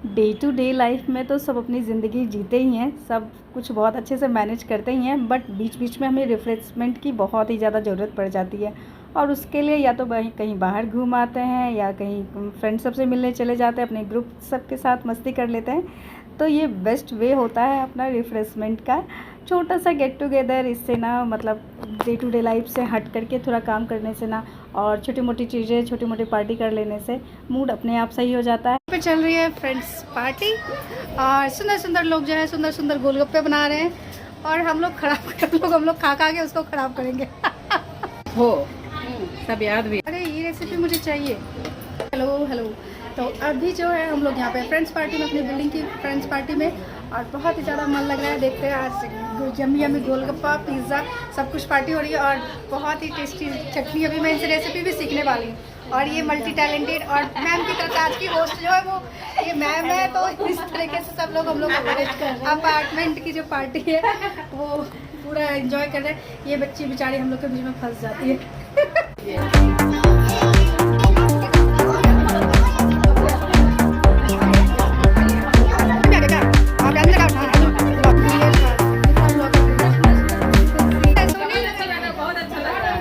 Day to day life में तो सब अपनी ज़िंदगी जीते ही हैं, सब कुछ बहुत अच्छे से मैनेज करते ही हैं, बट बीच बीच में हमें रिफ़्रेशमेंट की बहुत ही ज़्यादा ज़रूरत पड़ जाती है। और उसके लिए या तो कहीं बाहर घूम आते हैं या कहीं फ्रेंड सब से मिलने चले जाते हैं, अपने ग्रुप सब के साथ मस्ती कर लेते हैं। तो ये बेस्ट वे होता है अपना रिफ़्रेशमेंट का, छोटा सा गेट टुगेदर। इससे ना मतलब डे टू डे लाइफ से हट करके थोड़ा काम करने से ना, और छोटी मोटी चीज़ें, छोटी मोटी पार्टी कर लेने से मूड अपने आप सही हो जाता है। पे चल रही है फ्रेंड्स पार्टी और सुंदर सुंदर लोग जो है सुंदर सुंदर गोलगप्पे बना रहे हैं, और हम लोग खा खा के उसको ख़राब करेंगे। हो सब याद भी। अरे ये रेसिपी मुझे चाहिए। Hello hello. तो अभी जो है हम लोग यहाँ पे फ्रेंड्स पार्टी में, अपनी बिल्डिंग की फ्रेंड्स पार्टी में, और बहुत ही ज़्यादा मन लग रहा है। देखते हैं आज यम्मी यम्मी गोलगप्पा, पिज़्ज़ा, सब कुछ पार्टी हो रही है, और बहुत ही टेस्टी चटनी। अभी मैं इनसे रेसिपी भी सीखने वाली हूँ। और ये मल्टी टैलेंटेड और मैम की तरफ आज की होस्ट जो है वो ये मैम है। तो इस तरीके से सब लोग हम लोग अपार्टमेंट की जो पार्टी है वो पूरा एंजॉय कर रहे हैं। ये बच्ची बेचारी हम लोग के बीच में फंस जाती है।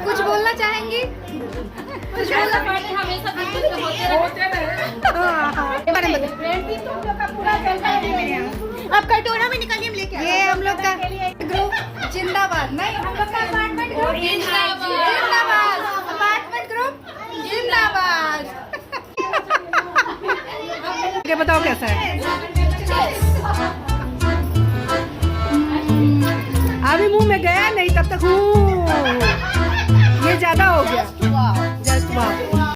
कुछ बोलना चाहेंगी? अब कटोरा में निकालिए, हम लेके ये हम लोग का ग्रुप जिंदाबाद। नहीं, हम लोग का अपार्टमेंट ग्रुप जिंदाबाद, अपार्टमेंट ग्रुप जिंदाबाद। क्या बताओ कैसा है? अभी मुंह में गया नहीं तब तक ये ज्यादा हो गया। जस्ट वाह।